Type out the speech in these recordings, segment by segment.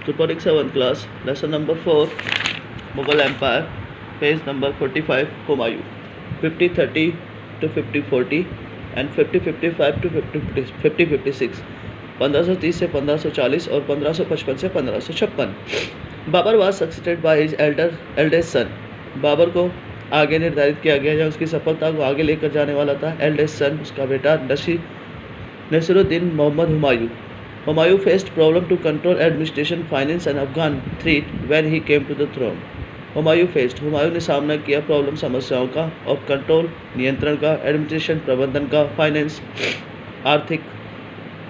Tutoric 7 class, lesson number 4, Mughal Empire, page number 45, Humayun, 50-30 to 50-40 and 50-55 to 50-56, 1530 से 1540 और 1555 से 1556। Babur was succeeded by his eldest son. Babur को आगे निर्धारित किया गया, या उसकी सफलता को आगे लेकर जाने वाला था एल्डेस्ट सन, उसका बेटा Naseeruddin Mohammad Humayun. Humayun faced problem to control administration, finance and Afghan threat when he came to the throne. Humayun ने सामना किया प्रॉब्लम समस्याओं का और कंट्रोल नियंत्रण का, एडमिनिस्ट्रेशन प्रबंधन का, फाइनेंस आर्थिक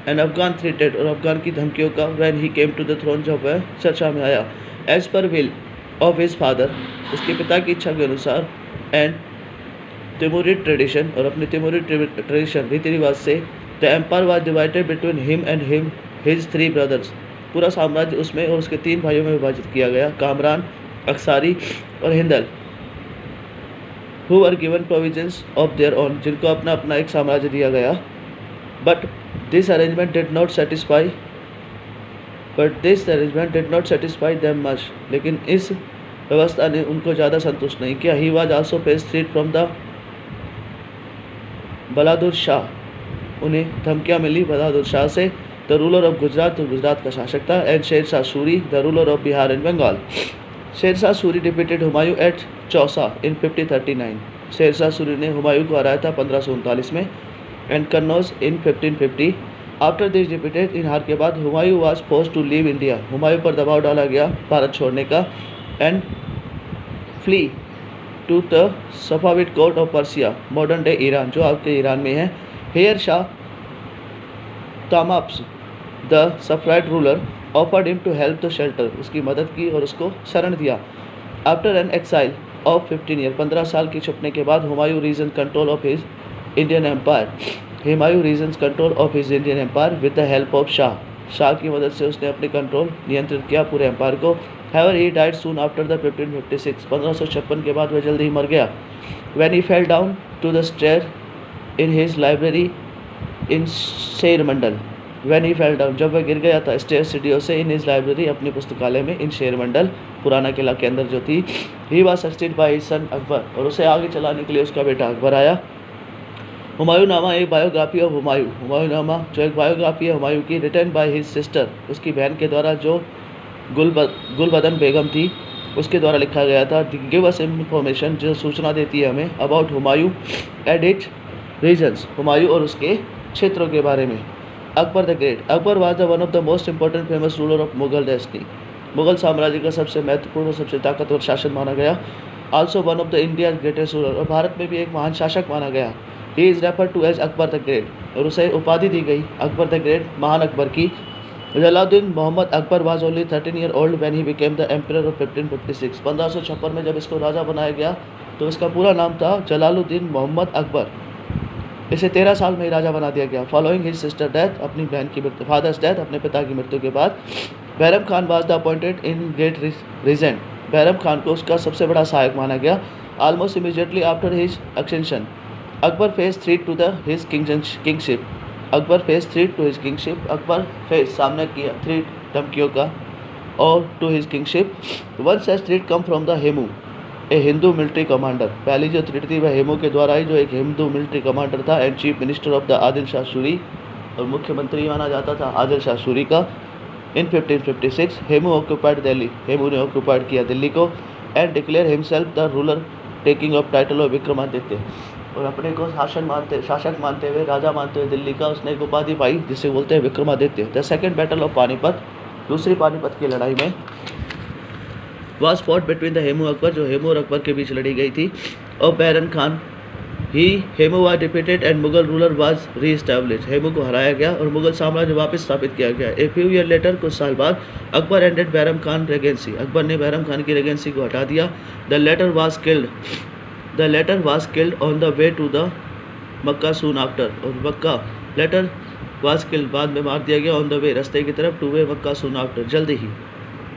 एंड अफगान थ्रेटेड और अफगान की धमकियों का when he came to the throne जब वह चर्चा में आया। As per will of his father, उसके पिता की इच्छा के अनुसार, एंड तिमुरिड ट्रेडिशन और अपने तिमुरिड ट्रेडिशन रीति रिवाज से, the empire was divided between him and his 3 brothers. पूरा साम्राज्य उसमें और उसके 3 भाइयों में विभाजित किया गया, कामरान, अक्सारी और Hindal, who were given provisions of their own, जिनको अपना अपना एक साम्राज्य दिया गया। But this arrangement did not satisfy them much, लेकिन इस व्यवस्था ने उनको ज़्यादा संतुष्ट नहीं किया। He was also face threat from the Bahadur Shah, उन्हें धमकियाँ मिली बहादुर शाह से, द रूलर ऑफ गुजरात, जो गुजरात का शासक था, and Sher Shah Suri, the ruler of Bihar and Bengal. Sher Shah Suri defeated Humayun at Chausa in 5039। Sher Shah Suri ने हुमायूं को हराया था 1539 में, and Kannauj in 1550। After this defeated, इन हार के बाद Humayun was forced to leave India, Humayun पर दबाव डाला गया भारत छोड़ने का, and flee to the Safavid court of Persia, modern day Iran, जो आपके ईरान में है। Here Shah Tahmasp, the Safavid ruler, offered him to help the shelter, उसकी मदद की और उसको शरण दिया। After an exile of 15 year, 15 साल की छुपने के बाद, Humayun regain control of his Indian empire, Humayun regains control of his Indian empire with the help of Shah, Shah की मदद से उसने अपने कंट्रोल नियंत्रित किया पूरे एम्पायर को। However, he died soon after the 1556, 1556 के बाद वह जल्दी ही मर गया। When he fell down to the stair in his library in शेर मंडल, when he fell down, जब वह गिर गया था स्टेयर सीढ़ियों से, in his library, अपनी पुस्तकालय में, in शेर मंडल, पुराना किला के अंदर जो थी, he was succeeded by his son Akbar, और उसे आगे चलाने के लिए उसका बेटा अकबर आया। हुमायूं नामा एक बायोग्राफी ऑफ हुमायूं, हुमायूं नामा जो एक बायोग्राफी है हुमायूं की, रिटन बाय हिज सिस्टर, उसकी बहन के द्वारा, जो गुलबदन बेगम थी, उसके द्वारा लिखा गया था। गिव अस इंफॉर्मेशन, जो सूचना देती है हमें, about Humayun and it regions, Humayun और उसके क्षेत्रों के बारे में। Akbar the great, Akbar was the one of the most important famous ruler of Mughal dynasty, Mughal साम्राज्य का सबसे महत्वपूर्ण और सबसे ताकतवर शासक माना गया। Also one of the India greatest ruler, और भारत में भी एक महान शासक माना गया। He is referred to as Akbar the great, और उसे उपाधि दी गई अकबर द ग्रेट, महान अकबर की। Jalaluddin Mohammad Akbar was only 13 year old when he became the emperor of 1556, 1556 में जब इसको राजा बनाया गया तो इसका पूरा नाम था जलालुद्दीन मोहम्मद अकबर। इसे 13 साल में ही राजा बना दिया गया। फॉलोइंग हिज सिस्टर डेथ, अपनी बहन की मृत्यु, फादर्स डेथ, अपने पिता की मृत्यु के बाद, Bairam Khan was the appointed in great regent, Bairam Khan को उसका सबसे बड़ा सहायक माना गया। Almost immediately after his extension, Akbar face threat to the his kingship, Akbar face threat to his kingship, Akbar face सामना किया थ्रेट धमकियों का और to his kingship. One such threat come from the Hemu, a Hindu military commander, पहली जो थ्रेट थी वह हेमू के द्वारा आई, जो एक हिंदू मिलिट्री कमांडर था, and chief minister of the Adil Shah Suri, और मुख्यमंत्री माना जाता था आदिल शाह सूरी का। इन 1556 हेमू ऑक्यूपाइड दिल्ली, हेमू ने ऑक्यूपाइड किया दिल्ली को, and declare himself the ruler taking of title of Vikramaditya, और अपने को शासक मानते हुए, राजा मानते हुए दिल्ली का उसने एक उपाधि पाई जिसे बोलते हैं Vikramaditya. The second battle of Panipat, दूसरी पानीपत की लड़ाई में, was fought between the Hemu Akbar, जो हेमू और अकबर के बीच लड़ी गई थी, और Bairam Khan. Hemu was defeated and Mughal ruler was reestablished, Hemu को हराया गया और मुगल साम्राज्य वापस स्थापित किया गया। ए फ्यू ईयर लेटर, कुछ साल बाद, अकबर एंडेड बैरम खान रेगेंसी, अकबर ने बैरम खान की रेगेंसी को हटा दिया। The latter was killed on the way to the Mecca soon after, और मक्का लेटर वाज किल्ड बाद में मार दिया गया, ऑन द वे रास्ते की तरफ, टू वे मक्का सून आफ्टर, जल्दी ही।